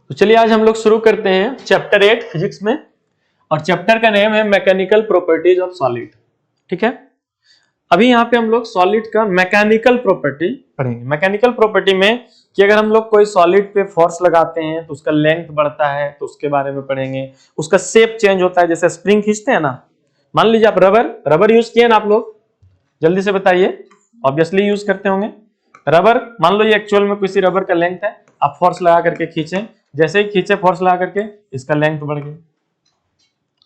तो चलिए आज हम लोग शुरू करते हैं चैप्टर 8 फिजिक्स में, और चैप्टर का नेम है मैकेनिकल प्रॉपर्टीज ऑफ सॉलिड। ठीक है, अभी यहाँ पे हम लोग सॉलिड का मैकेनिकल प्रॉपर्टी पढ़ेंगे। मैकेनिकल प्रॉपर्टी में कि अगर हम लोग कोई सॉलिड पे फोर्स लगाते हैं तो उसका लेंथ बढ़ता है, तो उसके बारे में पढ़ेंगे। उसका शेप चेंज होता है, जैसे स्प्रिंग खींचते हैं ना, मान लीजिए आप रबर यूज किए ना आप लोग, जल्दी से बताइए, ऑब्वियसली यूज करते होंगे रबर। मान लो ये एक्चुअल में किसी रबर का लेंथ है, आप फोर्स लगा करके खींचे, जैसे ही खींचे फोर्स लगा करके इसका लेंथ बढ़ गई।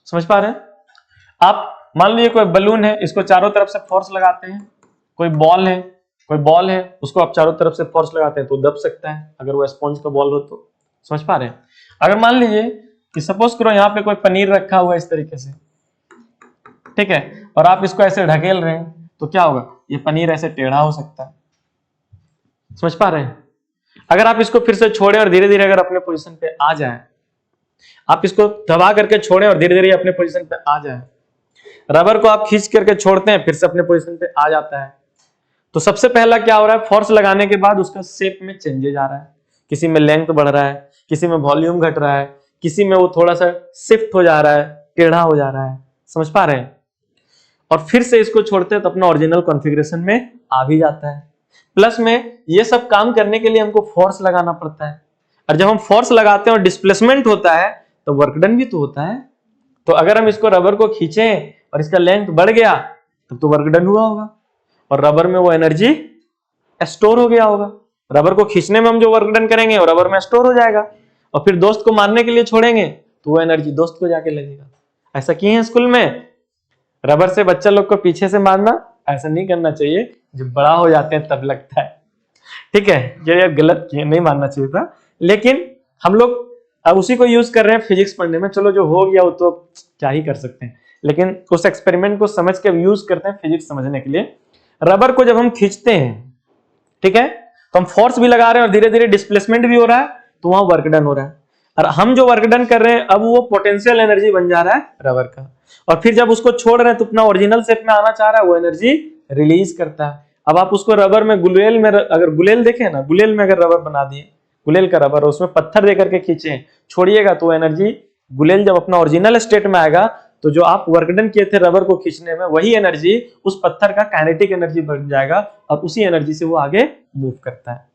समझ पा रहे हैं आप? मान लीजिए कोई बलून है, इसको चारों तरफ से फोर्स लगाते हैं। कोई बॉल है, उसको आप चारों तरफ से फोर्स लगाते हैं तो दब सकता है, अगर वो स्पॉन्ज का बॉल हो तो। समझ पा रहे हैं? अगर मान लीजिए कि सपोज करो यहाँ पे कोई पनीर रखा हुआ है इस तरीके से, ठीक है, और आप इसको ऐसे ढकेल रहे हैं तो क्या होगा, ये पनीर ऐसे टेढ़ा हो सकता है। समझ पा रहे हैं? अगर आप इसको फिर से छोड़े और धीरे धीरे अगर अपने पोजीशन पे आ जाए, आप इसको दबा करके छोड़े और धीरे धीरे अपने पोजीशन पे आ जाए, रबर को आप खींच करके छोड़ते हैं फिर से अपने पोजीशन पे आ जाता है, तो सबसे पहला क्या हो रहा है, फोर्स लगाने के बाद उसका शेप में चेंजेज आ रहा है। किसी में लेंथ बढ़ रहा है, किसी में वॉल्यूम घट रहा है, किसी में वो थोड़ा सा शिफ्ट हो जा रहा है, टेढ़ा हो जा रहा है। समझ पा रहे हैं? और फिर से इसको छोड़ते हैं तो अपना ओरिजिनल कॉन्फ़िगरेशन में आ भी जाता है। प्लस में ये सब काम करने के लिए हमको फोर्स लगाना पड़ता है, और जब हम फोर्स लगाते हैं और डिस्प्लेसमेंट होता है तो वर्क डन भी तो होता है। तो अगर हम इसको रबर को खींचें और इसका लेंथ बढ़ गया तब तो वर्क डन हुआ होगा, और रबर में वो एनर्जी स्टोर हो गया होगा। रबर को खींचने में हम जो वर्क डन करेंगे वो रबर में स्टोर हो जाएगा, और फिर दोस्त को मारने के लिए छोड़ेंगे तो वो एनर्जी दोस्त को जाके लगेगा। ऐसा किए हैं स्कूल में? रबर से बच्चा लोग को पीछे से मारना ऐसा नहीं करना चाहिए, जब बड़ा हो जाते हैं तब लगता है। ठीक है, ये गलत किए, नहीं मारना चाहिए था, लेकिन हम लोग अब उसी को यूज कर रहे हैं फिजिक्स पढ़ने में। चलो जो हो गया वो तो क्या ही कर सकते हैं, लेकिन उस एक्सपेरिमेंट को समझ के यूज करते हैं फिजिक्स समझने के लिए। रबर को जब हम खींचते हैं, ठीक है, तो हम फोर्स भी लगा रहे हैं और धीरे धीरे डिस्प्लेसमेंट भी हो रहा है, तो वहां वर्क डन हो रहा है। और हम जो वर्क डन कर रहे हैं अब वो पोटेंशियल एनर्जी बन जा रहा है रबर का, और फिर जब उसको छोड़ रहे हैं तो अपना ओरिजिनल शेप में आना चाह रहा है, वो एनर्जी रिलीज करता है। अब आप उसको रबर में गुलेल में, अगर गुलेल देखें ना, गुलेल में अगर रबर बना दिए, गुलेल का रबर, उसमें पत्थर दे करके खींचे, छोड़िएगा तो एनर्जी, गुलेल जब अपना ओरिजिनल स्टेट में आएगा तो जो आप वर्क डन किए थे रबर को खींचने में, वही एनर्जी उस पत्थर का काइनेटिक एनर्जी बन जाएगा, और उसी एनर्जी से वो आगे मूव करता है।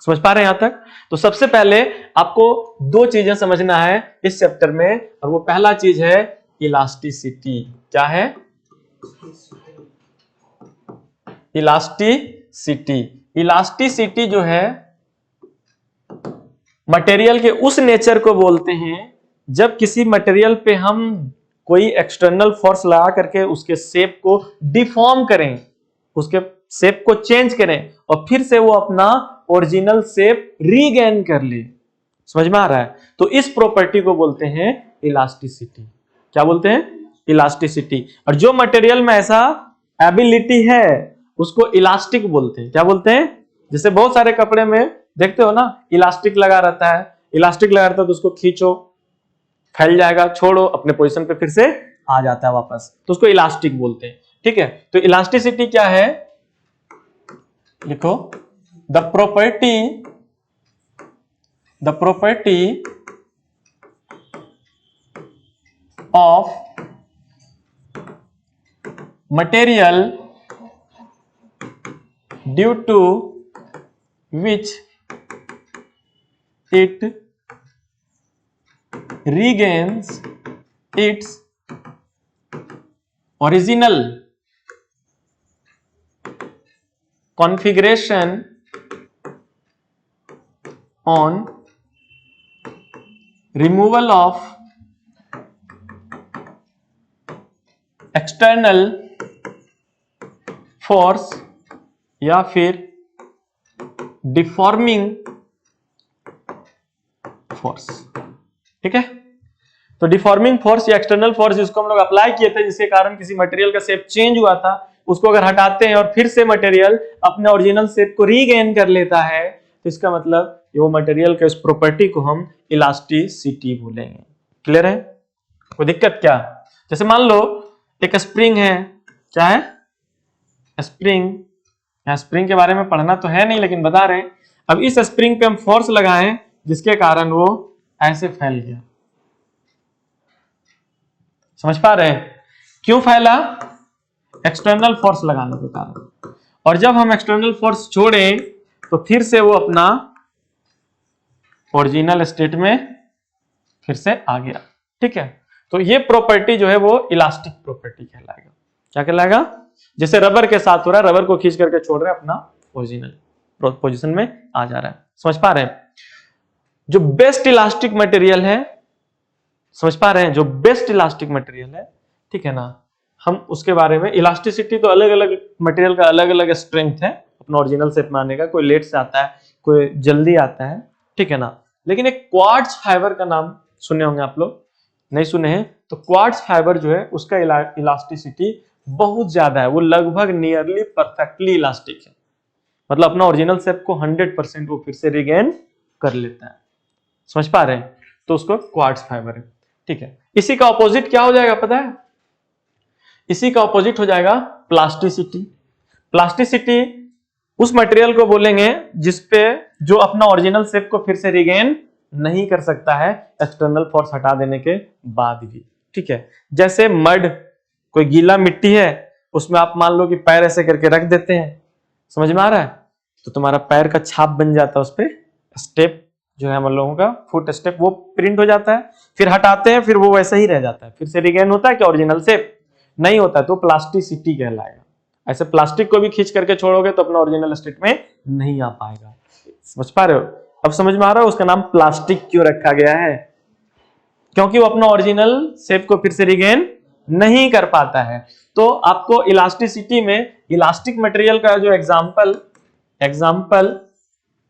समझ पा रहे हैं यहां तक? तो सबसे पहले आपको दो चीजें समझना है इस चैप्टर में, और वो पहला चीज है इलास्टिसिटी। क्या है? इलास्टिसिटी। इलास्टिसिटी जो है मटेरियल के उस नेचर को बोलते हैं जब किसी मटेरियल पे हम कोई एक्सटर्नल फोर्स लगा करके उसके शेप को डिफॉर्म करें, उसके शेप को चेंज करें, और फिर से वो अपना ओरिजिनल शेप रीगेन कर ले। समझ में आ रहा है? तो इस प्रॉपर्टी को बोलते हैं इलास्टिसिटी। क्या बोलते हैं? इलास्टिसिटी। और जो मटेरियल में ऐसा एबिलिटी है उसको इलास्टिक बोलते हैं। क्या बोलते हैं? जैसे बहुत सारे कपड़े में देखते हो ना, इलास्टिक लगा रहता है, इलास्टिक लगा रहता है तो उसको खींचो फैल जाएगा, छोड़ो अपने पोजीशन पे फिर से आ जाता है वापस, तो उसको इलास्टिक बोलते हैं। ठीक है, तो इलास्टिसिटी क्या है? लिखो, the property of material due to which it regains its original configuration on removal of external force या फिर डिफॉर्मिंग फोर्स। ठीक है, तो डिफॉर्मिंग फोर्स या एक्सटर्नल फोर्स जिसको हम लोग अप्लाई किए थे, जिसके कारण किसी मटेरियल का शेप चेंज हुआ था, उसको अगर हटाते हैं और फिर से मटेरियल अपने ओरिजिनल शेप को रीगेन कर लेता है, तो इसका मतलब वो मटेरियल के उस प्रॉपर्टी को हम इलास्टिसिटी बोलेंगे। क्लियर है? कोई दिक्कत क्या? जैसे मान लो एक स्प्रिंग है, क्या है? स्प्रिंग। यहाँ स्प्रिंग के बारे में पढ़ना तो है नहीं, लेकिन बता रहे हैं। अब इस स्प्रिंग पे हम फोर्स लगाएं जिसके कारण वो ऐसे फैल गया। समझ पा रहे हैं क्यों फैला? एक्सटर्नल फोर्स लगाने के कारण। और जब हम एक्सटर्नल फोर्स छोड़ें तो फिर से वो अपना ओरिजिनल स्टेट में फिर से आ गया। ठीक है, तो ये प्रॉपर्टी जो है वो इलास्टिक प्रॉपर्टी कहलाएगा। क्या कहलाएगा? जैसे रबर के साथ हो रहा है, रबर को खींच करके छोड़ रहे हैं, अपना ओरिजिनल पोजीशन में आ जा रहा है। समझ पा रहे हैं? जो बेस्ट इलास्टिक मटेरियल है, समझ पा रहे हैं, जो बेस्ट इलास्टिक मटेरियल है, ठीक है ना, हम उसके बारे में, इलास्टिसिटी तो अलग अलग मटेरियल का अलग अलग स्ट्रेंथ है अपना ओरिजिनल शेप में आने का। कोई लेट से आता है, कोई जल्दी आता है, ठीक है ना। लेकिन एक क्वार्ट्ज फाइबर का नाम सुने होंगे आप लोग, नहीं सुने हैं तो क्वार्ट्ज फाइबर जो है उसका इलास्टिसिटी बहुत ज्यादा है। वो लगभग नियरली परफेक्टली इलास्टिक है, मतलब अपना ओरिजिनल शेप को 100% वो फिर से रिगेन कर लेता है। समझ पा रहे हैं? तो उसको क्वार्ट्ज फाइबर है। ठीक है, इसी का ऑपोजिट क्या हो जाएगा पता है? इसी का ऑपोजिट हो जाएगा प्लास्टिसिटी। प्लास्टिसिटी उस मटेरियल को बोलेंगे जिसपे जो अपना ओरिजिनल शेप को फिर से रिगेन नहीं कर सकता है एक्सटर्नल फोर्स हटा देने के बाद भी। ठीक है, जैसे मड, कोई गीला मिट्टी है, उसमें आप मान लो कि पैर ऐसे करके रख देते हैं, समझ में आ रहा है, तो तुम्हारा पैर का छाप बन जाता है, उस पर स्टेप जो है हम लोगों का फुट स्टेप वो प्रिंट हो जाता है। फिर हटाते हैं, फिर वो वैसा ही रह जाता है, फिर से रिगेन होता है कि ओरिजिनल शेप नहीं होता, तो प्लास्टिसिटी कहलाएगा। ऐसे प्लास्टिक को भी खींच करके छोड़ोगे तो अपना ओरिजिनल स्टेट में नहीं आ पाएगा। समझ पा रहे हो? अब समझ में आ रहा है उसका नाम प्लास्टिक क्यों रखा गया है? क्योंकि वो अपना ओरिजिनल शेप को फिर से रिगेन नहीं कर पाता है। तो आपको इलास्टिसिटी में इलास्टिक मटेरियल का जो एग्जाम्पल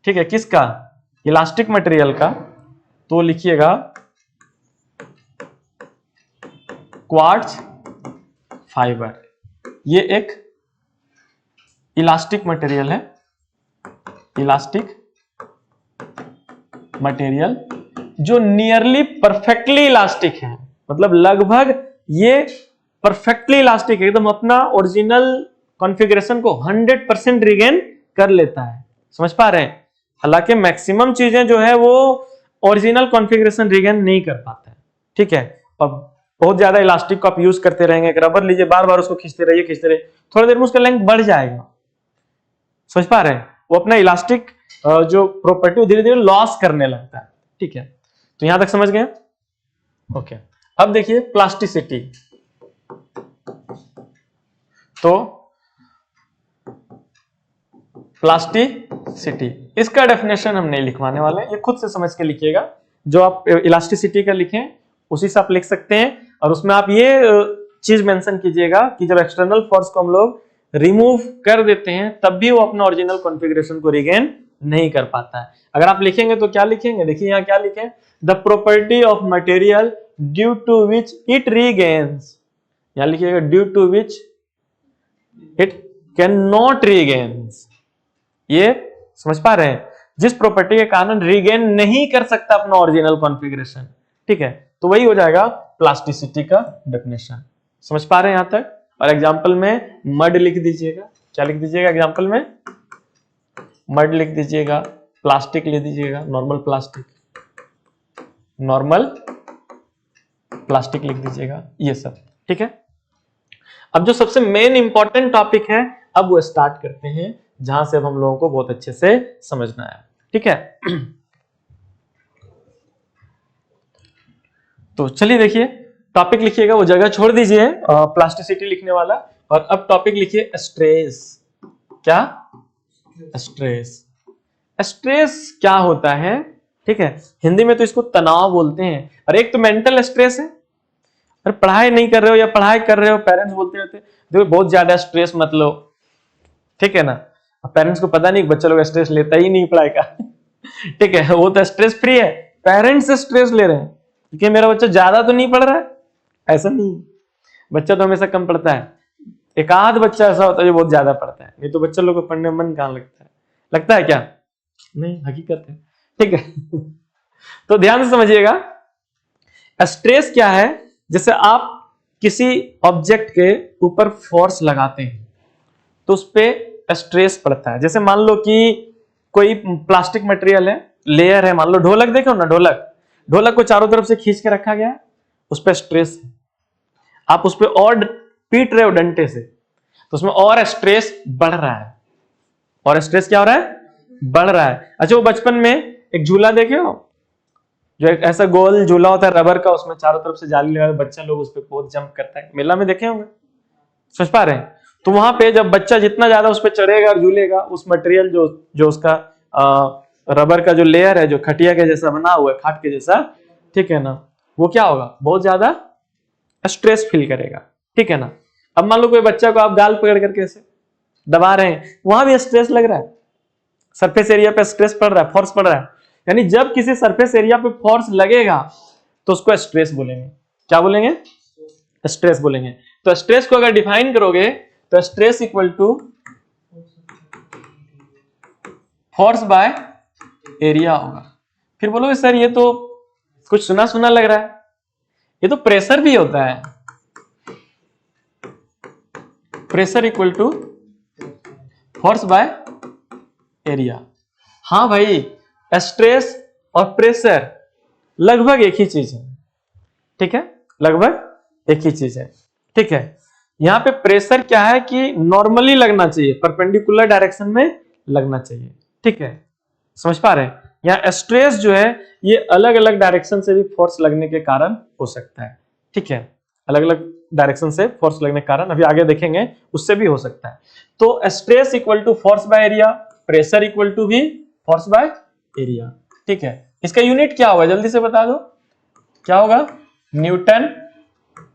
ठीक है किसका? इलास्टिक मटेरियल का, तो लिखिएगा क्वार्ट्ज फाइबर। ये एक इलास्टिक मटेरियल है, इलास्टिक मटेरियल जो नियरली परफेक्टली इलास्टिक है, मतलब लगभग ये परफेक्टली इलास्टिक है, एकदम अपना ओरिजिनल कॉन्फ़िगरेशन को 100% रिगेन कर लेता है। समझ पा रहे हैं? हालांकि मैक्सिमम चीजें जो है वो ओरिजिनल कॉन्फ़िगरेशन रिगेन नहीं कर पाता है। ठीक है, अब बहुत ज्यादा इलास्टिक को आप यूज करते रहेंगे, एक रबर लीजिए, बार बार उसको खींचते रहिए, थोड़ी देर में उसका लेंथ बढ़ जाएगा। समझ पा रहे हैं? वो अपना इलास्टिक जो प्रॉपर्टी धीरे धीरे लॉस करने लगता है। ठीक है, तो यहां तक समझ गए? ओके, अब देखिए प्लास्टिसिटी। तो प्लास्टिसिटी, इसका डेफिनेशन हम नहीं लिखवाने वाले, ये खुद से समझ के लिखिएगा। जो आप इलास्टिसिटी का लिखें उसी से आप लिख सकते हैं, और उसमें आप ये चीज मेंशन कीजिएगा कि जब एक्सटर्नल फोर्स को हम लोग रिमूव कर देते हैं तब भी वो अपना ओरिजिनल कॉन्फ़िगरेशन को रिगेन नहीं कर पाता है। अगर आप लिखेंगे तो क्या लिखेंगे? देखिए यहां क्या लिखें, the property of material due to which it regains, यहां लिखिएगा due to which it can not regains. ये समझ पा रहे हैं? जिस प्रॉपर्टी के कारण रीगेन नहीं कर सकता अपना ओरिजिनल कॉन्फ़िगरेशन। ठीक है, तो वही हो जाएगा प्लास्टिसिटी का डेफिनेशन। समझ पा रहे हैं यहां तक? और एग्जांपल में मड लिख दीजिएगा। क्या लिख दीजिएगा एग्जांपल में? मड लिख दीजिएगा, प्लास्टिक लिख दीजिएगा, नॉर्मल प्लास्टिक लिख दीजिएगा, ये सब। ठीक है, अब जो सबसे मेन इंपॉर्टेंट टॉपिक है अब वो स्टार्ट करते हैं, जहां से अब हम लोगों को बहुत अच्छे से समझना है। ठीक है, तो चलिए देखिए, टॉपिक लिखिएगा, वो जगह छोड़ दीजिए प्लास्टिसिटी लिखने वाला, और अब टॉपिक लिखिए स्ट्रेस। क्या? स्ट्रेस। स्ट्रेस क्या होता है? ठीक है, हिंदी में तो इसको तनाव बोलते हैं, और एक तो मेंटल स्ट्रेस है, अरे पढ़ाई नहीं कर रहे हो या पढ़ाई कर रहे हो, पेरेंट्स बोलते रहते देखो बहुत ज्यादा स्ट्रेस मत लो, ठीक है ना। पेरेंट्स को पता नहीं बच्चा लोग स्ट्रेस लेता ही नहीं पढ़ाई का ठीक है, वो तो स्ट्रेस फ्री है, पेरेंट्स स्ट्रेस ले रहे हैं क्योंकि मेरा बच्चा ज्यादा तो नहीं पढ़ रहा है। ऐसा नहीं, बच्चा तो हमेशा कम पढ़ता है, एक आध बच्चा ऐसा होता है जो बहुत ज्यादा पढ़ता है, नहीं तो बच्चा लोग को पढ़ने में मन कहां लगता है क्या? नहीं, हकीकत है। ठीक है तो ध्यान से समझिएगा, स्ट्रेस क्या है? जैसे आप किसी ऑब्जेक्ट के ऊपर फोर्स लगाते हैं तो उस पर स्ट्रेस पड़ता है। जैसे मान लो कि कोई प्लास्टिक मटेरियल है, लेयर है, मान लो ढोलक, देखो ना ढोलक, ढोलक को चारों तरफ से खींच के रखा गया है, उस पर स्ट्रेस, आप उस पर और पीट रहे हो डंडे से, तो उसमें और स्ट्रेस बढ़ रहा है, और स्ट्रेस क्या हो रहा है, बढ़ रहा है। अच्छा, वो बचपन में एक झूला देखे हो, जो एक ऐसा गोल झूला होता है रबर का, उसमें चारों तरफ से जाली लगा, बच्चा लोग उस पर कूद जंप करता है, मेला में देखे होंगे, समझ पा रहे हैं? तो वहां पे जब बच्चा जितना ज्यादा उस पर चढ़ेगा और झूलेगा, उस मटेरियल जो उसका रबर का जो लेयर है, जो खटिया के जैसा बना हुआ है, खाट के जैसा, ठीक है ना, वो क्या होगा, बहुत ज्यादा स्ट्रेस फील करेगा, ठीक है ना। अब मान लो कोई बच्चा को आप गाल पकड़ करके ऐसे दबा रहे हैं, वहां भी स्ट्रेस लग रहा है, सरफेस एरिया पे स्ट्रेस पड़ रहा है, फोर्स पड़ रहा है। यानी जब किसी सरफेस एरिया पे फोर्स लगेगा तो उसको स्ट्रेस बोलेंगे। क्या बोलेंगे? स्ट्रेस बोलेंगे। तो स्ट्रेस को अगर डिफाइन करोगे तो stress equal to force by area होगा। फिर बोलोगे सर ये तो कुछ सुना सुना लग रहा है, ये तो प्रेशर भी होता है, pressure equal to force by area. हाँ भाई, स्ट्रेस और प्रेशर लगभग एक ही चीज है, ठीक है, लगभग एक ही चीज है, ठीक है। यहां पे प्रेशर क्या है कि नॉर्मली लगना चाहिए, परपेंडिकुलर डायरेक्शन में लगना चाहिए, ठीक है, समझ पा रहे हैं? यहाँ स्ट्रेस जो है ये अलग अलग डायरेक्शन से भी फोर्स लगने के कारण हो सकता है, ठीक है, अलग अलग डायरेक्शन से फोर्स लगने के कारण, अभी आगे देखेंगे, उससे भी हो सकता है। तो stress equal to force by area, pressure equal to भी फोर्स बाय एरिया, ठीक है। इसका यूनिट क्या होगा, जल्दी से बता दो, क्या होगा? न्यूटन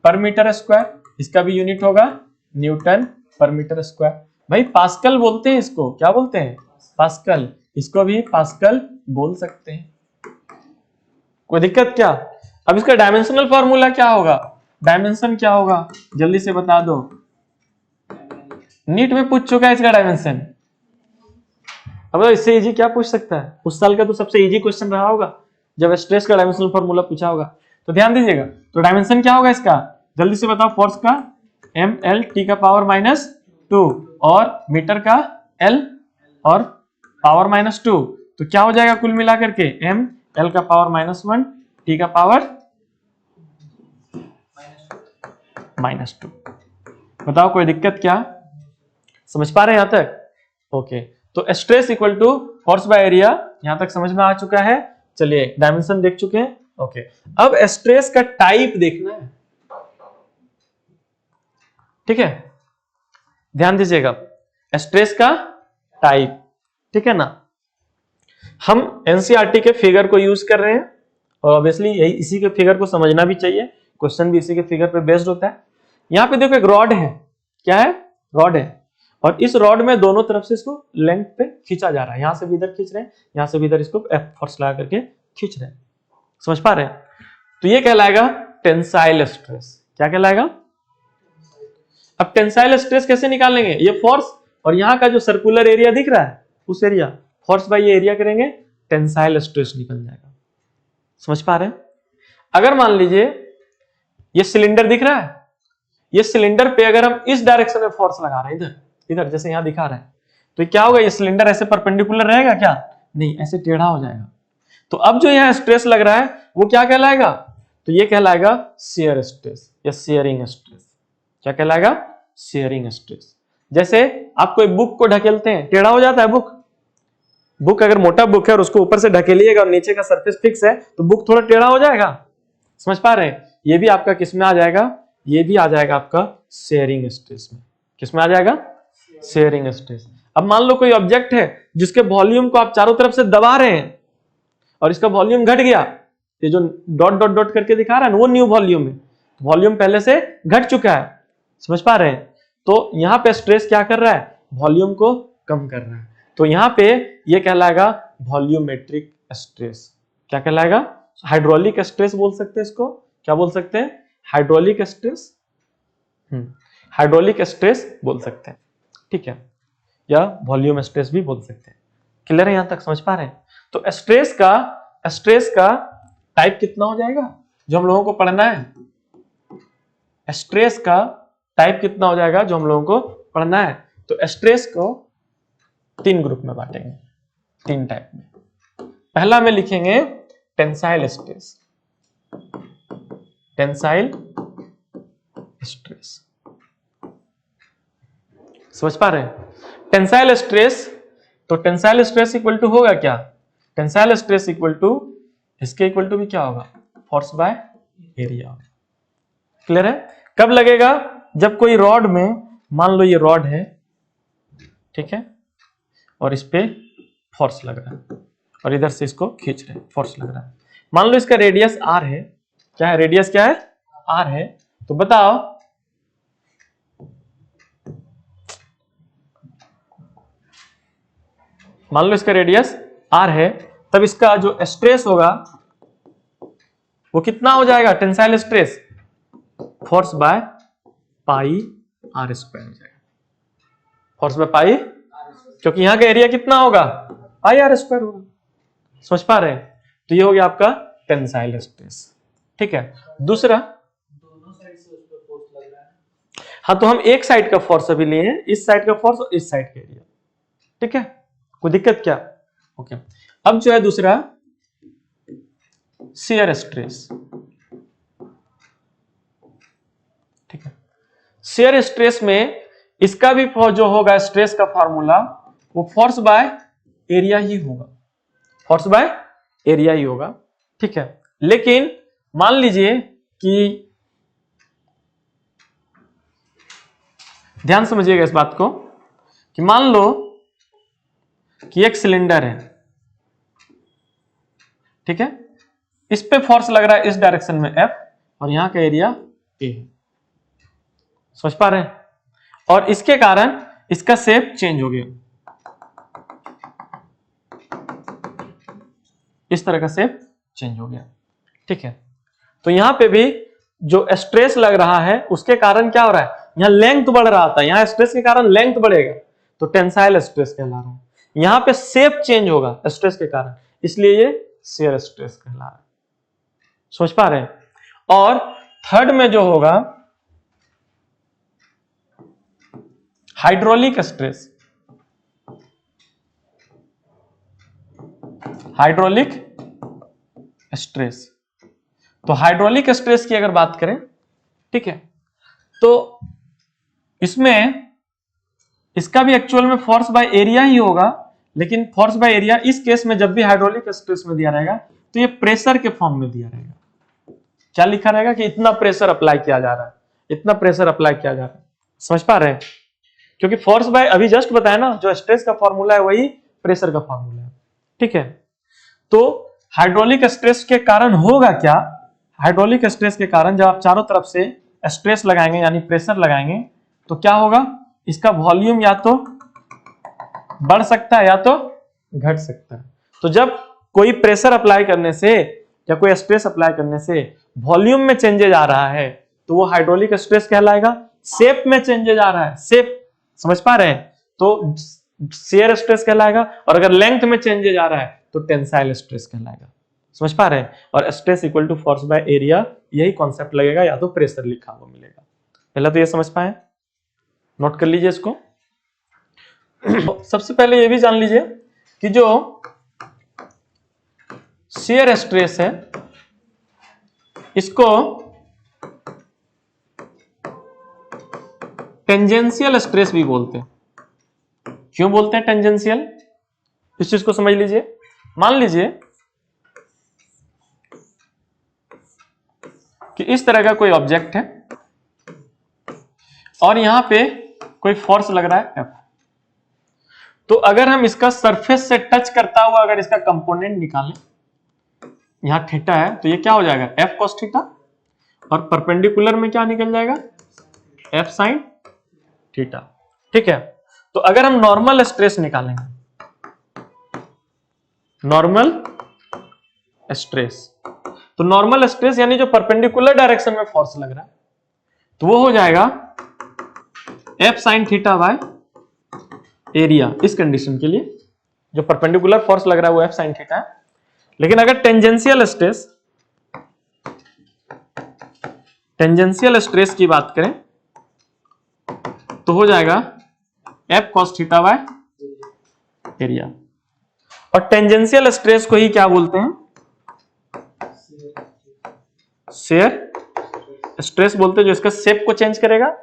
पर मीटर स्क्वायर। इसका भी यूनिट होगा न्यूटन पर मीटर स्क्वायर। भाई पास्कल बोलते हैं इसको, क्या बोलते हैं? पास्कल। इसको भी पास्कल बोल सकते हैं, कोई दिक्कत क्या? अब इसका डायमेंशनल फॉर्मूला क्या होगा, डायमेंशन क्या होगा, जल्दी से बता दो। नीट में पूछ चुका है इसका डायमेंशन। अब इससे इजी क्या पूछ सकता है? उस साल का तो सबसे इजी क्वेश्चन रहा होगा जब स्ट्रेस का डायमेंशनल फॉर्मूला पूछा होगा। तो ध्यान दीजिएगा, तो डायमेंशन क्या होगा इसका, जल्दी से बताओ। फोर्स का ml का पावर -2 और मीटर का l और पावर -2, तो क्या हो जाएगा कुल मिलाकर के ml का पावर -1 t का पावर -2। बताओ कोई दिक्कत क्या? समझ पा रहे हैं यहां तक? ओके, तो stress equal to force by area यहां तक समझ में आ चुका है। चलिए डायमेंशन देख चुके हैं, ओके। अब स्ट्रेस का टाइप देखना है, ठीक है, ध्यान दीजिएगा, स्ट्रेस का टाइप, ठीक है ना। हम एनसीईआरटी के फिगर को यूज कर रहे हैं और ऑब्वियसली यही इसी के फिगर को समझना भी चाहिए, क्वेश्चन भी इसी के फिगर पे बेस्ड होता है। यहां पे देखो एक रॉड है, क्या है? रॉड है, और इस रॉड में दोनों तरफ से इसको लेंथ पे खींचा जा रहा है, यहां से भी इधर खींच रहे हैं, यहां से भी इधर इसको एफ फोर्स लगा करके खींच रहे हैं, समझ पा रहे हैं? तो ये कहलाएगा टेंसाइल स्ट्रेस। क्या कहलाएगा? अब टेंसाइल स्ट्रेस कैसे निकालेंगे? ये फोर्स और यहाँ का जो सर्कुलर एरिया दिख रहा है, उस एरिया, फोर्स बाय ये एरिया करेंगे, टेंसाइल स्ट्रेस निकल जाएगा। समझ पा रहे हैं? अगर मान लीजिए ये सिलेंडर दिख रहा है, ये सिलेंडर पे अगर हम इस डायरेक्शन में फोर्स लगा रहे हैं, इधर इधर जैसे यहाँ दिखा रहे हैं, तो क्या होगा, ये सिलेंडर ऐसे परपेंडिकुलर रहेगा क्या? नहीं, ऐसे टेढ़ा हो जाएगा। तो अब जो यहाँ स्ट्रेस लग रहा है वो क्या कहलाएगा? तो ये कहलाएगा शियर स्ट्रेस या शियरिंग स्ट्रेस। क्या कहलाएगा? Shearing stress. जैसे आप कोई बुक को ढकेलते हैं, टेढ़ा हो जाता है बुक अगर मोटा बुक है और उसको ऊपर से ढकेलिएगा और नीचे का सरफेस फिक्स है तो बुक थोड़ा टेढ़ा हो जाएगा। समझ पा रहे हैं? ये भी आपका किस में आ जाएगा? ये भी आ जाएगा आपका शेयरिंग स्ट्रेस में। किस में आ जाएगा? Sharing stress. अब मान लो कोई ऑब्जेक्ट है जिसके वॉल्यूम को आप चारों तरफ से दबा रहे हैं और इसका वॉल्यूम घट गया, ये जो डॉट डॉट डॉट करके दिखा रहा है ना, वो न्यू वॉल्यूम है, वॉल्यूम पहले से घट चुका है। समझ पा रहे हैं? तो यहां पे स्ट्रेस क्या कर रहा है? वॉल्यूम को कम कर रहा है। तो यहां पे ये कहलाएगा वॉल्यूमेट्रिक स्ट्रेस। क्या कहलाएगा? हाइड्रोलिक स्ट्रेस बोल सकते हैं इसको। क्या बोल सकते हैं? Hydraulic stress. हाइड्रोलिक स्ट्रेस बोल सकते हैं, ठीक है, या वॉल्यूम स्ट्रेस भी बोल सकते हैं। क्लियर है? यहां तक समझ पा रहे हैं? तो स्ट्रेस का टाइप कितना हो जाएगा जो हम लोगों को पढ़ना है? स्ट्रेस का टाइप कितना हो जाएगा जो हम लोगों को पढ़ना है? तो स्ट्रेस को 3 ग्रुप में बांटेंगे, 3 टाइप में। पहला में लिखेंगे टेंसाइल स्ट्रेस। Tensile stress. समझ पा रहे हैं? टेंसाइल स्ट्रेस, तो टेंसाइल स्ट्रेस इक्वल टू होगा क्या? टेंसाइल स्ट्रेस इक्वल टू, इसके इक्वल टू भी क्या होगा? Force by area. क्लियर है? कब लगेगा? जब कोई रॉड में, मान लो ये रॉड है, ठीक है, और इस पे फोर्स लग रहा है और इधर से इसको खींच रहे हैं, फोर्स लग रहा है। मान लो इसका रेडियस आर है। क्या है? रेडियस क्या है? आर है। तो बताओ, मान लो इसका रेडियस आर है, तब इसका जो स्ट्रेस होगा वो कितना हो जाएगा? Tensile stress force by pi r square हो जाएगा। फोर्स बाय पाई, क्योंकि यहां का एरिया कितना होगा? पाई आर स्क्वायर होगा। समझ पा रहे हैं? तो ये हो गया आपका टेंसाइल स्ट्रेस। ठीक है। दूसरा, दोनों साइड से उस पर फोर्स लग रहा है। हाँ, तो हम एक साइड का फोर्स अभी लिए हैं, इस साइड का फोर्स और इस साइड का एरिया। ठीक है, कोई दिक्कत क्या? ओके। अब जो है दूसरा, शियर स्ट्रेस। ठीक है, शियर स्ट्रेस में इसका भी जो होगा स्ट्रेस का फॉर्मूला, वो फोर्स बाय एरिया ही होगा। फोर्स बाय एरिया ही होगा। ठीक है, लेकिन मान लीजिए कि, ध्यान समझिएगा इस बात को, कि मान लो कि एक सिलेंडर है, ठीक है, इस पे फोर्स लग रहा है इस डायरेक्शन में F, और यहां का एरिया A है। समझ पा रहे हैं? और इसके कारण इसका शेप चेंज हो गया, इस तरह का शेप चेंज हो गया। ठीक है, तो यहां पे भी जो स्ट्रेस लग रहा है उसके कारण क्या हो रहा है? यहां लेंथ बढ़ रहा था, यहां स्ट्रेस के कारण लेंथ बढ़ेगा, तो टेंसाइल स्ट्रेस कहला रहा है। यहां पे शेप चेंज होगा स्ट्रेस के कारण, इसलिए ये शियर स्ट्रेस कहला रहा है। समझ पा रहे हैं? और थर्ड में जो होगा, हाइड्रोलिक स्ट्रेस। हाइड्रोलिक स्ट्रेस, तो हाइड्रोलिक स्ट्रेस की अगर बात करें, ठीक है, तो इसमें इसका भी एक्चुअल में फोर्स बाय एरिया ही होगा, लेकिन फोर्स बाय एरिया इस केस में जब भी हाइड्रोलिक स्ट्रेस में दिया रहेगा तो ये प्रेशर के फॉर्म में दिया रहेगा। क्या लिखा रहेगा? कि इतना प्रेशर अप्लाई किया जा रहा है, इतना प्रेशर अप्लाई किया जा रहा है। समझ पा रहे हैं? क्योंकि फोर्स बाय अभी जस्ट बताया ना, जो स्ट्रेस का फॉर्मूला है वही प्रेशर का फॉर्मूला है। ठीक है, तो हाइड्रोलिक स्ट्रेस के कारण होगा क्या? हाइड्रोलिक स्ट्रेस के कारण जब आप चारों तरफ से स्ट्रेस लगाएंगे यानी प्रेशर लगाएंगे, तो क्या होगा? इसका वॉल्यूम या तो बढ़ सकता है या तो घट सकता है। तो जब कोई प्रेशर अप्लाई करने से या कोई स्ट्रेस अप्लाई करने से वॉल्यूम में चेंजेज आ रहा है, तो वो हाइड्रोलिक स्ट्रेस कहलाएगा। शेप में चेंजेज आ रहा है, शेप, समझ पा रहे हैं, तो शियर स्ट्रेस कहलाएगा। और अगर लेंथ में चेंजेज आ रहा है तो टेंसाइल स्ट्रेस कहलाएगा। समझ पा रहे हैं? और stress equal to force by area, यही कॉन्सेप्ट लगेगा, या तो प्रेशर लिखा हुआ मिलेगा। पहले तो ये समझ पाए, नोट कर लीजिए इसको। तो सबसे पहले ये भी जान लीजिए कि जो शियर स्ट्रेस है इसको टेंजेंशियल स्ट्रेस भी बोलते हैं। क्यों बोलते हैं टेंजेंशियल? इस चीज को समझ लीजिए। मान लीजिए कि इस तरह का कोई ऑब्जेक्ट है और यहां पे कोई फोर्स लग रहा है F, तो अगर हम इसका सरफेस से टच करता हुआ अगर इसका कंपोनेंट निकालें, यहां थीटा है, तो ये क्या हो जाएगा? F cos थीटा, और परपेंडिकुलर में क्या निकल जाएगा? F sin theta. ठीक है, तो अगर हम नॉर्मल स्ट्रेस निकालेंगे, नॉर्मल स्ट्रेस, तो नॉर्मल स्ट्रेस यानी जो परपेंडिकुलर डायरेक्शन में फोर्स लग रहा है, तो वो हो जाएगा F sin theta by area. इस कंडीशन के लिए जो परपेंडिकुलर फोर्स लग रहा है वो F sin थीटा है। लेकिन अगर टेंजेंशियल स्ट्रेस की बात करें तो हो जाएगा F cos theta by area. और टेंजेंशियल स्ट्रेस को ही क्या बोलते हैं? शेयर स्ट्रेस बोलते हैं, जो इसका शेप को चेंज करेगा।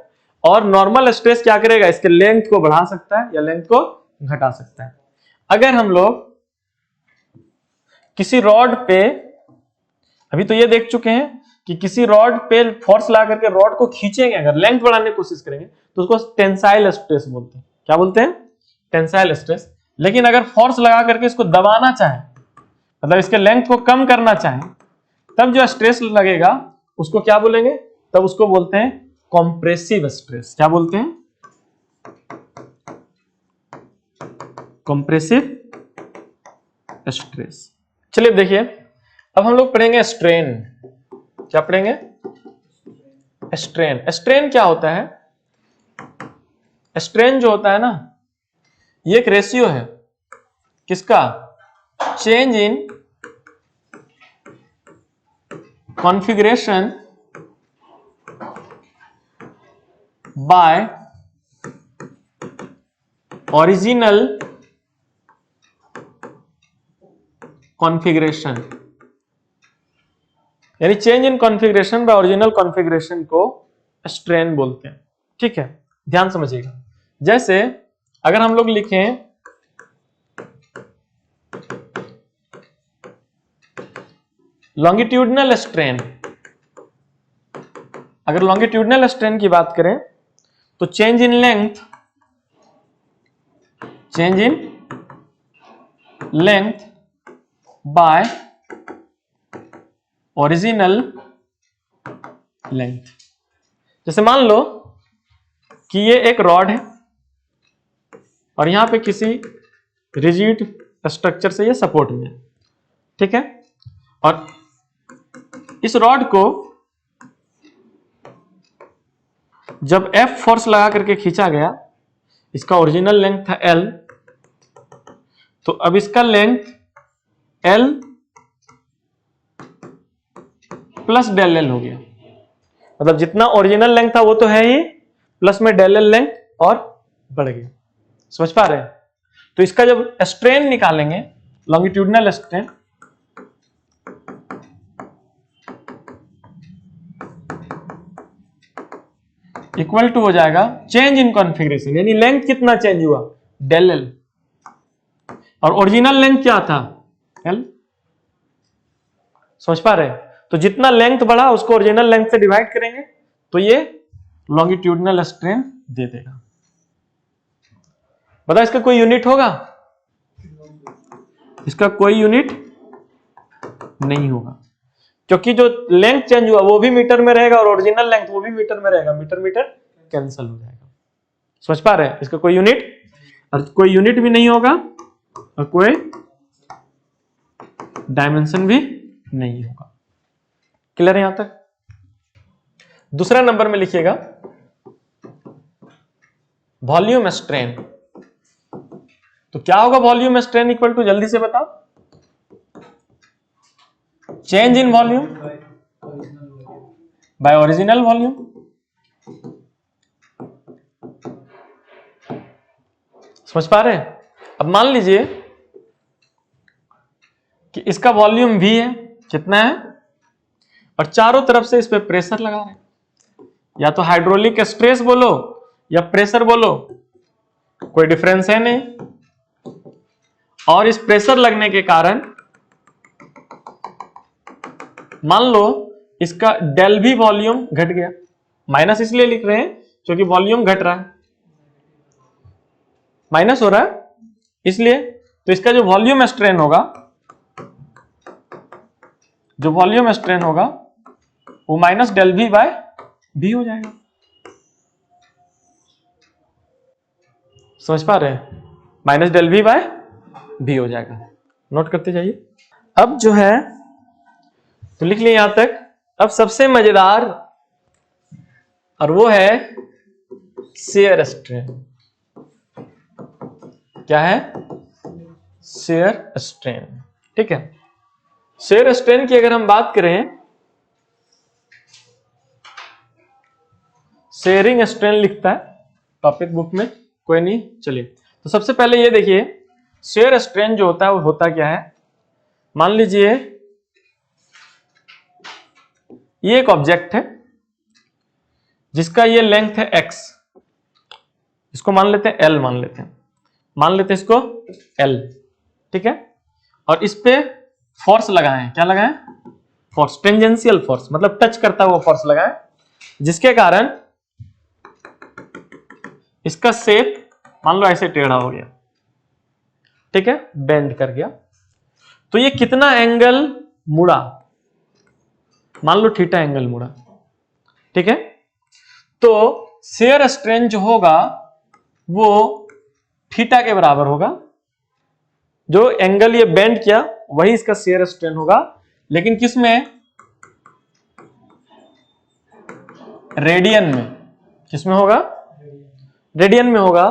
और नॉर्मल स्ट्रेस क्या करेगा, इसके लेंथ को बढ़ा सकता है या लेंथ को घटा सकता है। अगर हम लोग किसी रॉड पे, अभी तो ये देख चुके हैं कि किसी रॉड पे फोर्स लगा करके रॉड को खींचेंगे, अगर लेंथ बढ़ाने की कोशिश करेंगे तो उसको टेंसाइल स्ट्रेस बोलते हैं। क्या बोलते हैं? Tensile stress. लेकिन अगर फोर्स लगा करके इसको दबाना चाहे, मतलब इसके लेंथ को कम करना चाहे, तब जो स्ट्रेस लगेगा उसको क्या बोलेंगे? तब उसको बोलते हैं कॉम्प्रेसिव स्ट्रेस। क्या बोलते हैं? Compressive stress. चलिए देखिए, अब हम लोग पढ़ेंगे स्ट्रेन। क्या पढ़ेंगे? स्ट्रेन। स्ट्रेन क्या होता है? स्ट्रेन जो होता है ना, ये एक रेशियो है। किसका? Change in configuration by original configuration, यानी change in configuration by original configuration को स्ट्रेन बोलते हैं। ठीक है, ध्यान समझिएगा। जैसे अगर हम लोग लिखें लॉन्गिट्यूडनल स्ट्रेन, अगर लॉन्गिट्यूडनल स्ट्रेन की बात करें तो change in length, change in length bye original length. जैसे मान लो कि ये एक रॉड है और यहां पे किसी रिजिड स्ट्रक्चर से ये सपोर्ट में है। ठीक है, और इस रॉड को जब F फोर्स लगा करके खींचा गया, इसका ओरिजिनल लेंथ था L, तो अब इसका length L plus del L हो गया। मतलब जितना ओरिजिनल लेंथ था वो तो है ही, प्लस में डेल L लेंथ और बढ़ गया। समझ पा रहे हैं? तो इसका जब स्ट्रेन निकालेंगे, लॉन्गिट्यूडनल स्ट्रेन, इक्वल टू हो जाएगा चेंज इन कॉन्फ़िगरेशन, यानी लेंथ कितना चेंज हुआ? डेल L, और ओरिजिनल लेंथ क्या था? L। समझ पा रहे हैं? तो जितना लेंथ बढ़ा उसको ओरिजिनल लेंथ से डिवाइड करेंगे तो ये लॉन्गिट्यूडनल स्ट्रेन दे देगा। बताओ इसका कोई यूनिट होगा? इसका कोई यूनिट नहीं होगा, क्योंकि जो लेंथ चेंज हुआ वो भी मीटर में रहेगा और ओरिजिनल लेंथ वो भी मीटर में रहेगा, मीटर मीटर कैंसिल हो जाएगा। समझ पा रहे हैं? इसका कोई यूनिट, और कोई यूनिट भी नहीं होगा और कोई डायमेंशन भी नहीं होगा। क्लियर है यहां तक? दूसरा नंबर में लिखिएगा वॉल्यूम स्ट्रेन। तो क्या होगा वॉल्यूम स्ट्रेन इक्वल टू? जल्दी से बताओ। Change in volume by original volume. समझ पा रहे हैं? अब मान लीजिए कि इसका वॉल्यूम V है, कितना है, और चारों तरफ से इस पे प्रेशर लगा रहे हैं, या तो हाइड्रोलिक स्ट्रेस बोलो या प्रेशर बोलो, कोई डिफरेंस है नहीं। और इस प्रेशर लगने के कारण मान लो इसका डेल भी वॉल्यूम घट गया। माइनस इसलिए लिख रहे हैं क्योंकि वॉल्यूम घट रहा है, माइनस हो रहा है इसलिए। तो इसका जो वॉल्यूम स्ट्रेन होगा, जो वॉल्यूम स्ट्रेन होगा वो minus del V by V हो जाएगा। समझ पा रहे हैं? Minus del V by V हो जाएगा। नोट करते जाइए। अब जो है तो लिख लिया यहां तक। अब सबसे मजेदार, और वो है शेयर स्ट्रेन। क्या है? Shear strain. ठीक है, शेयर स्ट्रेन की अगर हम बात करें, शेयरिंग स्ट्रेन लिखता है टॉपिक बुक में, कोई नहीं। चलिए, तो सबसे पहले ये देखिए शेयर स्ट्रेन जो होता है वो होता क्या है। मान लीजिए ये एक ऑब्जेक्ट है जिसका ये लेंथ है x, इसको मान लेते हैं l, मान लेते हैं इसको l, ठीक है। और इस पे फोर्स लगाएं, क्या लगाएं? फोर्स, टेंजेंशियल फोर्स, मतलब टच करता हुआ फोर्स लगाएं, जिसके कारण इसका शेप मान लो ऐसे टेढ़ा हो गया, ठीक है, बेंड कर गया। तो ये कितना एंगल मुड़ा? मान लो थीटा एंगल मुड़ा, ठीक है। तो शेयर स्ट्रेन जो होगा वो थीटा के बराबर होगा। जो एंगल ये बेंड किया वही इसका शेयर स्ट्रेन होगा, लेकिन किस में? रेडियन में। किस में होगा? रेडियन में होगा।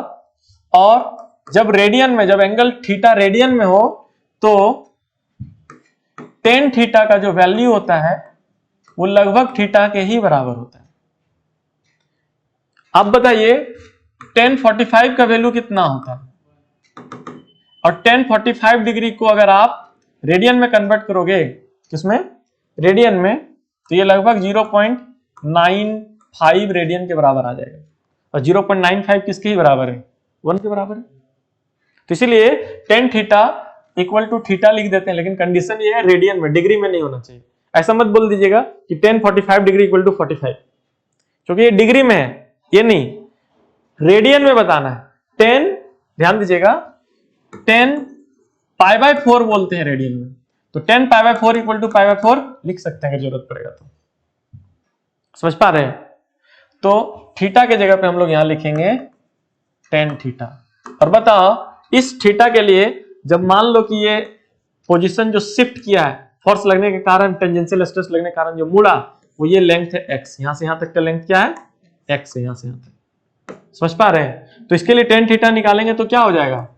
और जब रेडियन में, जब एंगल थीटा रेडियन में हो तो टेन थीटा का जो वैल्यू होता है वो लगभग थीटा के ही बराबर होता है। अब बताइए tan 45 का वैल्यू कितना होता है? और tan 45 डिग्री को अगर आप रेडियन में कन्वर्ट करोगे, किसमें? रेडियन में, तो ये लगभग 0.95 रेडियन के बराबर आ जाएगा। और 0.95 किसके ही बराबर है? 1 के बराबर है। तो इसीलिए tan theta equal to theta लिख देते हैं, लेकिन कंडीशन ये है रेडियन में, डिग्री में नहीं होना चाहिए। ऐसा मत बोल दीजिएगा कि tan 45 डिग्री इक्वल टू 45, क्योंकि ये डिग्री में है, ये नहीं, रेडियन में बताना है। 10, ध्यान दीजिएगा, 10 π/4 बोलते हैं रेडियन में, तो 10 π/4 इक्वल टू π/4 लिख सकते हैं अगर जरूरत पड़ेगा तो। समझ पा रहे हैं? तो थीटा के जगह पे हम लोग यहां लिखेंगे tan थीटा। और बताओ इस थीटा के लिए जब मान लो कि ये पोजीशन जो शिफ्ट किया है फोर्स लगने के कारण, टेंजेंशियल स्ट्रेस लगने के कारण जो मुड़ा, वो ये लेंथ है x, यहां से यहां तक का लेंथ क्या है? x है, यहां से यहां तक। समझ पा रहे हैं? तो इसके लिए tan थीटा निकालेंगे तो क्या हो जाएगा?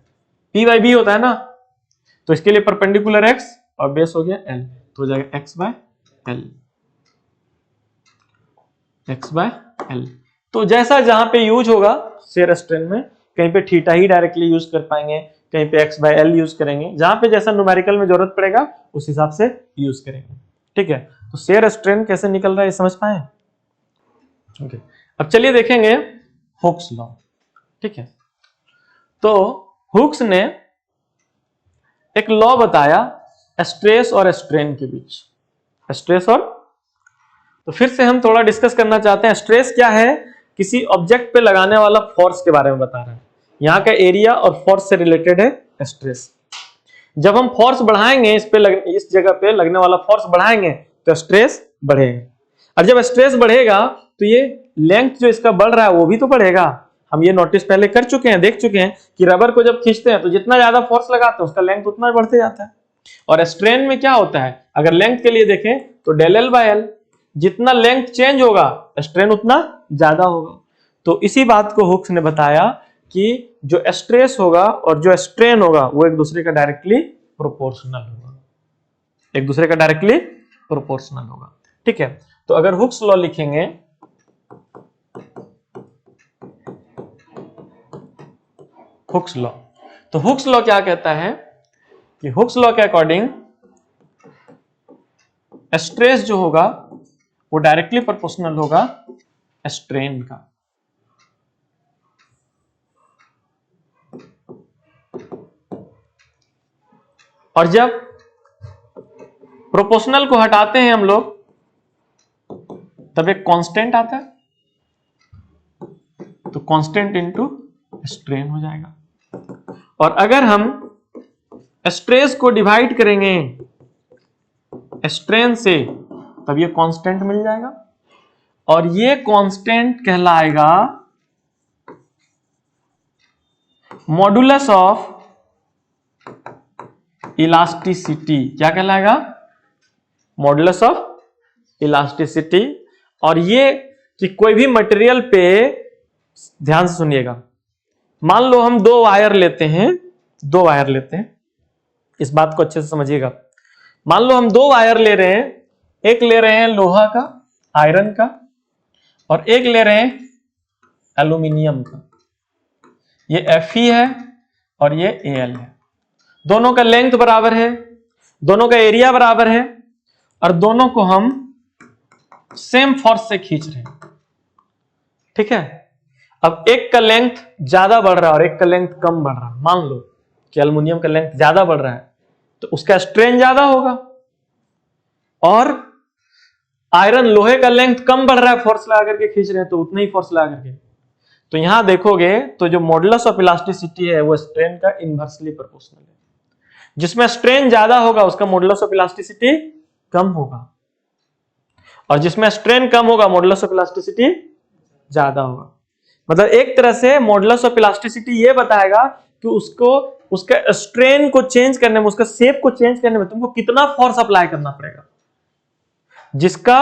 p/b होता है ना, तो इसके लिए परपेंडिकुलर x और बेस हो गया l, तो हो जाएगा x/l, x/l। तो जैसा जहां पे यूज होगा शेयर स्ट्रेन में, कहीं पे थीटा ही डायरेक्टली यूज कर पाएंगे, कहीं पे x/l यूज करेंगे, जहां पे जैसा न्यूमेरिकल में जरूरत पड़ेगा उस हिसाब से यूज करेंगे, ठीक है। तो शेयर स्ट्रेन कैसे निकल रहा है ये समझ पाए? ओके, अब चलिए देखेंगे हुक्स लॉ, ठीक है। तो हुक्स ने एक लॉ बताया स्ट्रेस और स्ट्रेन के बीच, स्ट्रेस और, तो फिर से हम थोड़ा डिस्कस करना चाहते हैं। स्ट्रेस क्या है? किसी ऑब्जेक्ट पे लगाने वाला फोर्स के बारे में बता रहा है। यहां का एरिया और फोर्स से रिलेटेड है स्ट्रेस। जब हम फोर्स बढ़ाएंगे, इस जगह पे लगने वाला फोर्स बढ़ाएंगे तो स्ट्रेस बढ़ेगा, और जब स्ट्रेस बढ़ेगा तो ये लेंथ जो इसका बढ़ रहा है वो भी तो बढ़ेगा। हम ये नोटिस पहले कर चुके हैं, देख चुके हैं कि रबर को जब खींचते हैं तो जितना ज्यादा फोर्स लगाते हैं उसका लेंथ उतना बढ़ते जाता है। और स्ट्रेन में क्या होता है? अगर लेंथ के लिए देखें तो del L/L, जितना लेंथ चेंज होगा स्ट्रेन उतना ज्यादा होगा। तो इसी बात को हुक्स ने बताया कि जो स्ट्रेस होगा और जो स्ट्रेन होगा वो एक दूसरे का डायरेक्टली प्रोपोर्शनल होगा, एक दूसरे का डायरेक्टली प्रोपोर्शनल होगा, ठीक है। तो अगर हुक्स लॉ लिखेंगे, हुक्स लॉ, तो हुक्स लॉ क्या कहता है कि हुक्स लॉ के अकॉर्डिंग स्ट्रेस जो होगा वो डायरेक्टली प्रोपोर्शनल होगा स्ट्रेन का। और जब प्रोपोर्शनल को हटाते हैं हम लोग तब एक कांस्टेंट आता है, तो कांस्टेंट इनटू स्ट्रेन हो जाएगा। और अगर हम स्ट्रेस को डिवाइड करेंगे स्ट्रेन से तब ये कांस्टेंट मिल जाएगा, और ये कांस्टेंट कहलाएगा मॉडुलस ऑफ इलास्टिसिटी। क्या कहलाएगा? Modulus of elasticity. और ये कि कोई भी मटेरियल पे, ध्यान से सुनिएगा, मान लो हम दो वायर लेते हैं, इस बात को अच्छे से समझिएगा। मान लो हम दो वायर ले रहे हैं, एक ले रहे हैं लोहा का, आयरन का, और एक ले रहे हैं एल्यूमिनियम का। ये Fe है और ये Al है। दोनों का लेंथ बराबर है, दोनों का एरिया बराबर है, और दोनों को हम सेम फोर्स से खींच रहे हैं, ठीक है। अब एक का लेंथ ज्यादा बढ़ रहा है और एक का लेंथ कम बढ़ रहा है। मान लो कि एल्युमिनियम का लेंथ ज्यादा बढ़ रहा है तो उसका स्ट्रेन ज्यादा होगा, और आयरन लोहे का लेंथ कम बढ़ रहा है, फोर्स लगा करके खींच रहे हैं तो उतना ही फोर्स लगा करके। तो यहां देखोगे तो जो मॉडुलस ऑफ इलास्टिसिटी है वो स्ट्रेन का इनवर्सली प्रोपोर्शनल है। जिसमें स्ट्रेन ज्यादा होगा उसका मॉडुलस ऑफ इलास्टिसिटी कम होगा, और जिसमें स्ट्रेन कम होगा मॉडुलस ऑफ इलास्टिसिटी ज्यादा होगा। मतलब एक तरह से मॉडुलस ऑफ इलास्टिसिटी ये बताएगा कि उसको उसका स्ट्रेन को चेंज करने में, उसका शेप को चेंज करने में तुमको कितना फोर्स अप्लाई करना पड़ेगा। जिसका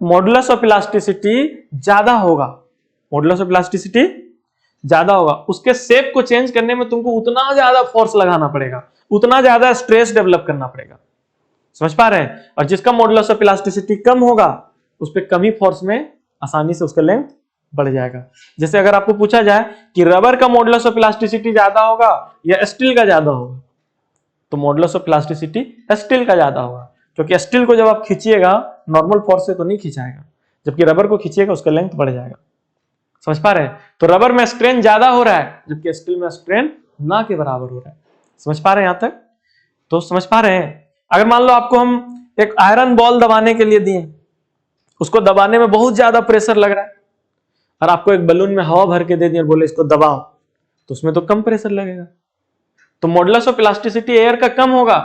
मॉडुलस ऑफ इलास्टिसिटी ज्यादा होगा, मॉडुलस ऑफ इलास्टिसिटी ज्यादा होगा, उसके शेप को चेंज करने में तुमको उतना ज्यादा फोर्स लगाना पड़ेगा, उतना ज्यादा स्ट्रेस डेवलप करना पड़ेगा। समझ पा रहे हैं। और जिसका मॉडुलस ऑफ इलास्टिसिटी कम होगा उस पर कम ही फोर्स में आसानी से उसका लेंथ बढ़ जाएगा। जैसे अगर आपको पूछा जाए कि रबर का मॉडुलस ऑफ इलास्टिसिटी ज्यादा होगा या स्टील का ज्यादा होगा, तो मॉडुलस ऑफ इलास्टिसिटी स्टील का ज्यादा होगा, क्योंकि स्टील को जब आप खींचिएगा नॉर्मल फोर्स से तो नहीं खींचाएगा, जबकि रबर को खींचिएगा उसका लेंथ बढ़ जाएगा। समझ पा रहे हैं। तो रबर में स्ट्रेन ज्यादा हो रहा है जबकि स्टील में स्ट्रेन ना के बराबर हो रहा है। समझ पा रहे हैं यहां तक। तो समझ पा रहे हैं। अगर मान लो आपको हम एक आयरन बॉल दबाने के लिए दिए, उसको दबाने में बहुत ज्यादा प्रेशर लग रहा है, और आपको एक बलून में हवा भर के दे दिए और बोले इसको दबाओ, तो उसमें तो कम प्रेशर लगेगा, तो मॉडुलस ऑफ इलास्टिसिटी एयर का कम होगा।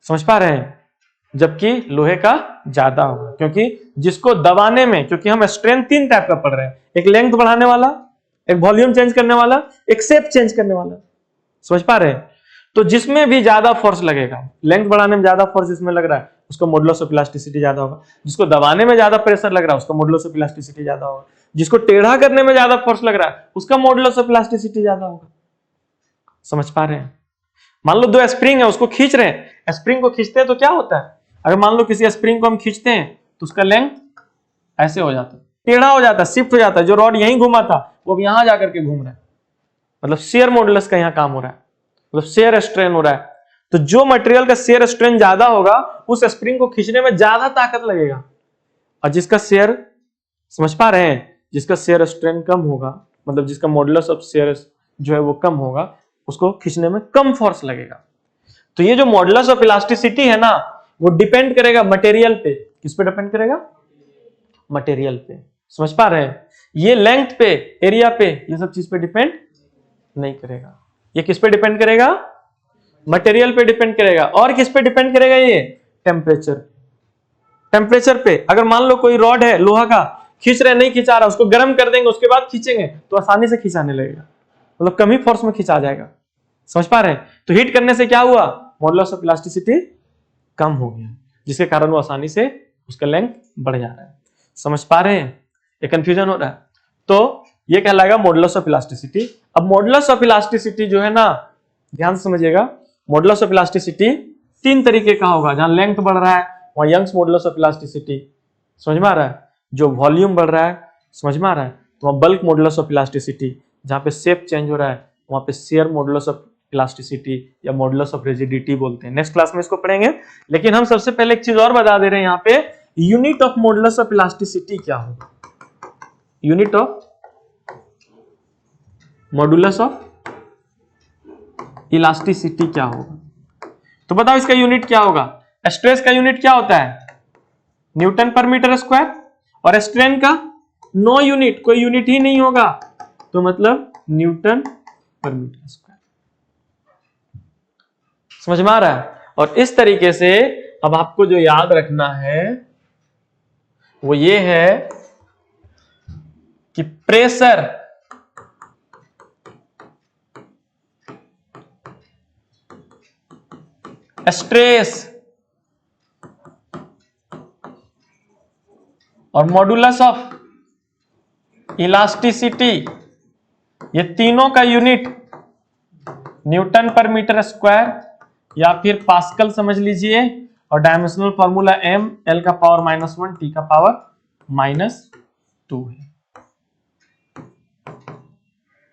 समझ पा रहे हैं। जबकि लोहे का ज्यादा होगा, क्योंकि जिसको दबाने में, क्योंकि हम स्ट्रेन तीन टाइप का पढ़ रहे हैं, एक लेंथ बढ़ाने वाला, एक वॉल्यूम चेंज करने वाला, एक शेप चेंज करने वाला। समझ पा रहे हैं। तो जिसमें भी ज्यादा फोर्स लगेगा, लेंथ बढ़ाने में ज्यादा फोर्स जिसमें लग रहा है उसका मॉडुलस ऑफ इलास्टिसिटी ज्यादा होगा, जिसको दबाने में ज्यादा प्रेशर लग रहा है उसका मॉडुलस ऑफ इलास्टिसिटी ज्यादा होगा, जिसको टेढ़ा करने में ज्यादा फोर्स लग रहा है उसका मॉडुलस ऑफ इलास्टिसिटी ज्यादा होगा। समझ पा रहे हैं। मान लो दो स्प्रिंग है, उसको खींच रहे हैं, स्प्रिंग को खींचते हैं तो क्या होता है, अगर मान लो किसी स्प्रिंग को हम खींचते हैं तो उसका लेंथ ऐसे हो जाता है, टेढ़ा हो जाता है, शिफ्ट हो जाता है, जो रॉड यहीं घुमा था वो अब यहां जाकर के घूम रहा है, मतलब शेयर मॉडुलस का यहां काम हो रहा है, मतलब शेयर स्ट्रेन हो रहा है। तो जो मटेरियल का शेयर स्ट्रेन ज्यादा होगा उस स्प्रिंग को खींचने में ज्यादा ताकत लगेगा, और जिसका शेयर, समझ पा रहे हैं, जिसका शेयर स्ट्रेन कम होगा, मतलब जिसका मॉडुलस ऑफ शेयर जो है वो कम होगा, उसको खींचने में कम फोर्स लगेगा। तो ये जो मॉडुलस ऑफ इलास्टिसिटी है ना, वो डिपेंड करेगा मटेरियल पे। किस पे डिपेंड करेगा? मटेरियल पे। समझ पा रहे हैं। ये लेंथ पे, एरिया पे, ये सब चीज पे डिपेंड नहीं करेगा। ये किस पे डिपेंड करेगा? मटेरियल पे डिपेंड करेगा। और किस पे डिपेंड करेगा? ये टेम्परेचर, टेम्परेचर पे। अगर मान लो कोई रॉड है लोहा का, खींच रहे नहीं खिंचा रहा, उसको गर्म कर देंगे उसके बाद खींचेंगे तो आसानी से खिंचाने लगेगा, मतलब कम ही फोर्स में खिंचा जाएगा। समझ पा रहे हैं। तो हीट करने से क्या हुआ? मॉडुलस ऑफ इलास्टिसिटी कम हो गया, जिसके कारण वो आसानी से उसका लेंथ बढ़ जा रहा है। समझ पा रहे हैं। ये कंफ्यूजन हो रहा है। तो ये कहलाएगा मॉडुलस ऑफ इलास्टिसिटी। अब मॉडुलस ऑफ इलास्टिसिटी जो है ना, ध्यान से समझिएगा, मॉडुलस ऑफ इलास्टिसिटी तीन तरीके का होगा। जहां लेंथ बढ़ रहा है वहां यंग्स मॉडुलस ऑफ इलास्टिसिटी, समझ में आ रहा है। जो वॉल्यूम बढ़ रहा है, समझ में आ रहा है, तो वहां बल्क मॉडुलस ऑफ इलास्टिसिटी। जहां पे शेप चेंज हो रहा है वहां पे शेयर मॉडुलस ऑफ इलास्टिसिटी या मॉडुलस ऑफ रिजिडिटी बोलते हैं। नेक्स्ट क्लास में इसको पढ़ेंगे। लेकिन हम सबसे पहले एक चीज और बता दे रहे हैं यहाँ पे, unit of modulus of elasticity क्या होगा? Unit of modulus of elasticity क्या होगा? तो बताओ इसका यूनिट क्या होगा? स्ट्रेस का यूनिट क्या होता है? न्यूटन पर मीटर स्क्वायर। और स्ट्रेन का नो यूनिट, कोई यूनिट ही नहीं होगा, तो मतलब न्यूटन पर मीटर स्क्वायर। समझ में आ रहा है। और इस तरीके से अब आपको जो याद रखना है वो ये है कि प्रेशर स्ट्रेस और मॉडुलस ऑफ इलास्टिसिटी, ये तीनों का यूनिट न्यूटन पर मीटर स्क्वायर या फिर पास्कल समझ लीजिए, और डायमेंशनल फॉर्मूला m l का पावर -1 t का पावर -2 है।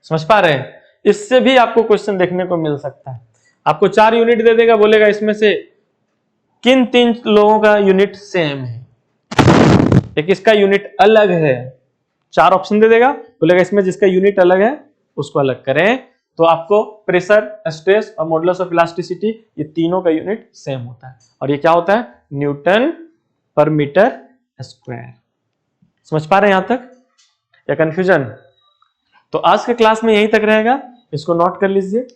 समझ पा रहे हैं। इससे भी आपको क्वेश्चन देखने को मिल सकता है। आपको 4 यूनिट दे देगा, बोलेगा इसमें से किन 3 लोगों का यूनिट सेम है। एक इसका यूनिट अलग है, 4 ऑप्शन दे देगा, बोलेगा इसमें जिसका यूनिट अलग है उसको अलग करें। तो आपको प्रेशर, स्ट्रेस और मॉडुलस ऑफ इलास्टिसिटी ये तीनों का यूनिट सेम होता है, और ये क्या होता है, न्यूटन पर मीटर स्क्वायर। समझ पा रहे हैं यहां तक या कंफ्यूजन? तो आज के क्लास में यहीं तक रहेगा, इसको नोट कर लीजिए।